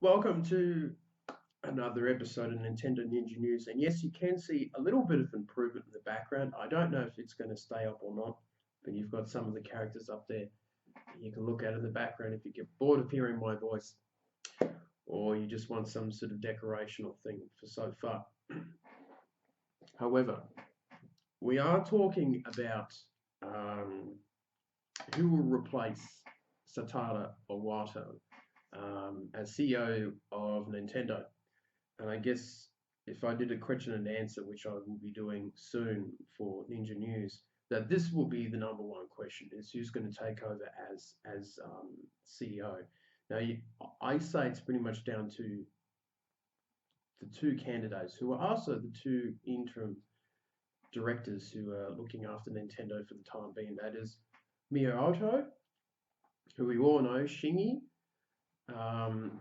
Welcome to another episode of Nintendo Ninja News. And yes, you can see a little bit of improvement in the background. I don't know if it's going to stay up or not, but you've got some of the characters up there. You can look at in the background if you get bored of hearing my voice or you just want some sort of decorational thing for so far. However, we are talking about um, who will replace Satoru Iwata as CEO of Nintendo. And I guess if I did a question and answer, which I will be doing soon for Ninja News, that this will be the number one question: is who's going to take over as CEO. Now, I say it's pretty much down to the two candidates who are also the two interim directors who are looking after Nintendo for the time being. That is Miyamoto, who we all know, Shingy,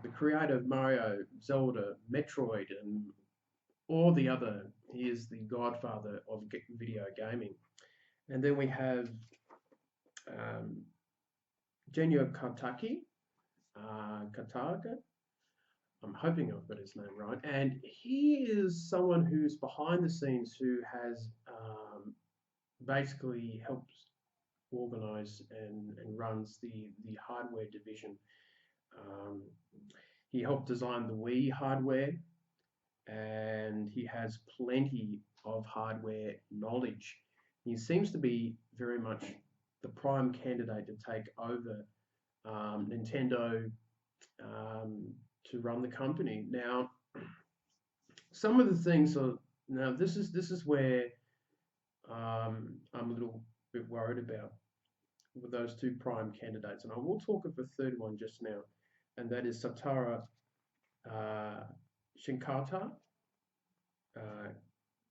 the creator of Mario, Zelda, Metroid, and all the other. He is the godfather of video gaming. And then we have um, Genyo Kataga. I'm hoping I've got his name right. And he is someone who's behind the scenes who has basically helped organize and runs the hardware division. Um, he helped design the Wii hardware, and he has plenty of hardware knowledge. He seems to be very much the prime candidate to take over Nintendo to run the company. Now, some of the things are now this is where I'm a little bit worried about with those two prime candidates, and I will talk of a third one just now, and that is Satoru uh, Shinkata uh,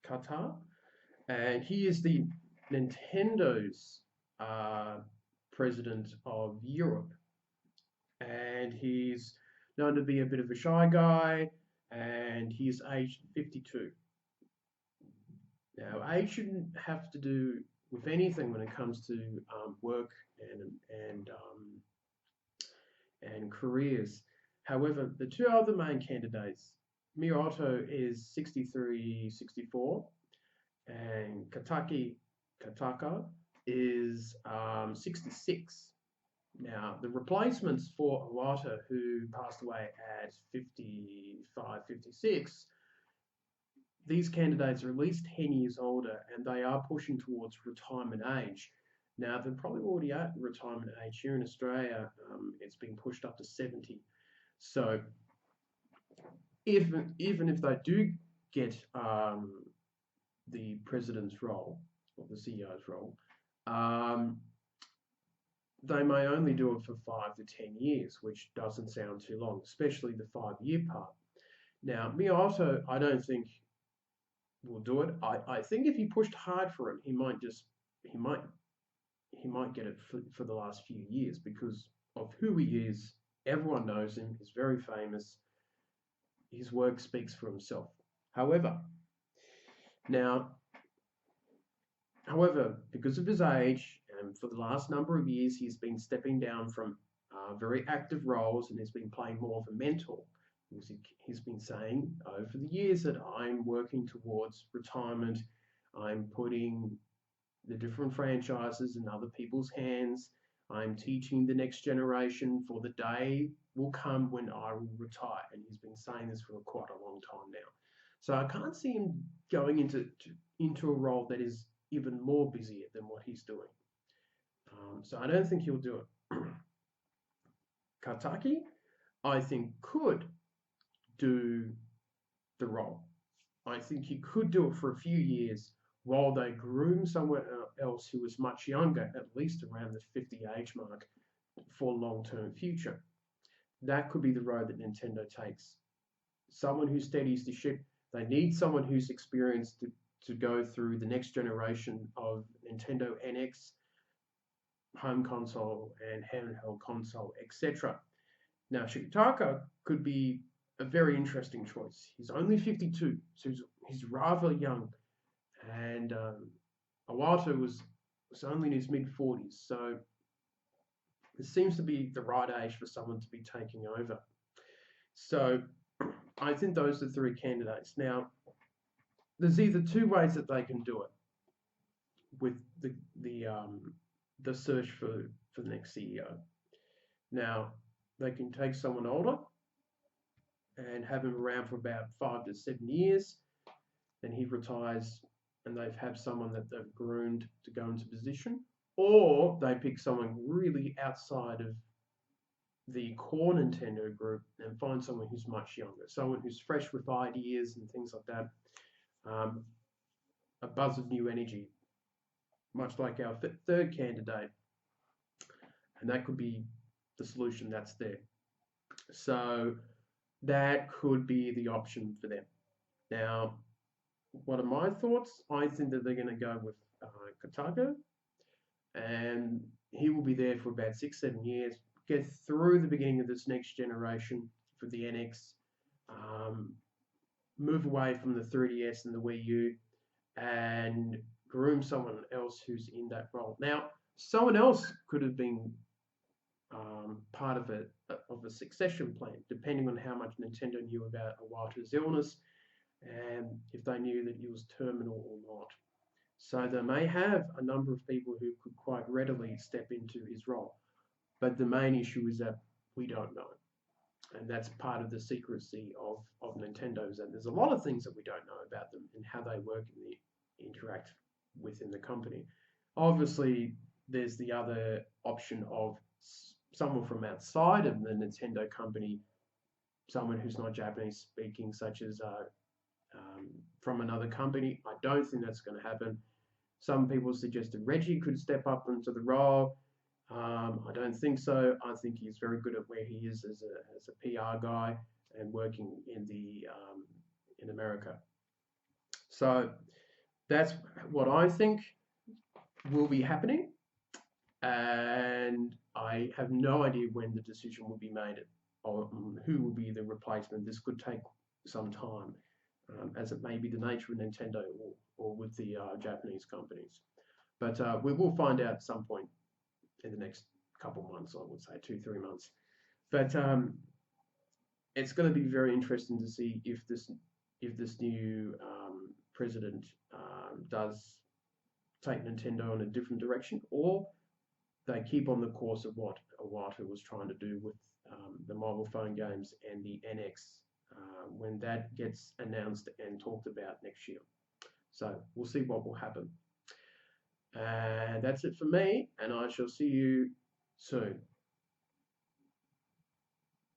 Qatar, and he is the Nintendo's president of Europe, and he's known to be a bit of a shy guy, and he's aged 52. Now, age shouldn't have to do with anything when it comes to work and careers. However, the two other main candidates, Miyamoto is 63, 64, and Kataka is 66. Now, the replacements for Iwata, who passed away at 55, 56, these candidates are at least 10 years older and they are pushing towards retirement age. Now, they're probably already at retirement age. Here in Australia, it's been pushed up to 70. So, even if they do get the president's role or the CEO's role, um, they may only do it for 5 to 10 years, which doesn't sound too long, especially the 5 year part. Now, Miyamoto, I don't think will do it. I think if he pushed hard for it, he might he might get it for the last few years because of who he is. Everyone knows him. He's very famous. His work speaks for himself. However, now, however, because of his age and for the last number of years, he's been stepping down from very active roles and has been playing more of a mentor. He's been saying over the years that I'm working towards retirement. I'm putting the different franchises in other people's hands. I'm teaching the next generation for the day will come when I will retire. And he's been saying this for quite a long time now. So I can't see him going into a role that is even more busier than what he's doing. So I don't think he'll do it. Kataki, I think, could do the role. I think he could do it for a few years while they groom someone else who is much younger, at least around the 50 age mark, for long-term future. That could be the road that Nintendo takes. Someone who steadies the ship. They need someone who's experienced to go through the next generation of Nintendo NX, home console, and handheld console, etc. Now, Shitaka could be a very interesting choice. He's only 52, so he's rather young, and Iwata was only in his mid 40s, so it seems to be the right age for someone to be taking over. So I think those are three candidates. Now, there's either two ways that they can do it with the search for the next CEO. Now, they can take someone older and have him around for about 5 to 7 years, then he retires and they've have someone that they've groomed to go into position, or they pick someone really outside of the core Nintendo group and find someone who's much younger, someone who's fresh with ideas and things like that, um, a buzz of new energy, much like our third candidate, and that could be the solution that's there. So that could be the option for them. Now, what are my thoughts? I think that they're going to go with Kotaku, and he will be there for about 6, 7 years, get through the beginning of this next generation for the NX, um, move away from the 3DS and the Wii U, and groom someone else who's in that role. Now, someone else could have been part of a succession plan, depending on how much Nintendo knew about Iwata's illness and if they knew that he was terminal or not. So they may have a number of people who could quite readily step into his role. But the main issue is that we don't know. And that's part of the secrecy of Nintendo's. And there's a lot of things that we don't know about them and how they work and interact within the company. Obviously, there's the other option of someone from outside of the Nintendo company, someone who's not Japanese speaking, such as from another company. I don't think that's going to happen. Some people suggested Reggie could step up into the role. I don't think so. I think he's very good at where he is as a PR guy and working in America. So that's what I think will be happening, and I have no idea when the decision will be made on who will be the replacement. This could take some time, as it may be the nature of Nintendo or with the Japanese companies. But we will find out at some point in the next couple of months, I would say 2, 3 months. But it's going to be very interesting to see if this new president does take Nintendo in a different direction, or they keep on the course of what Iwata was trying to do with the mobile phone games and the NX when that gets announced and talked about next year. So we'll see what will happen. And that's it for me, and I shall see you soon.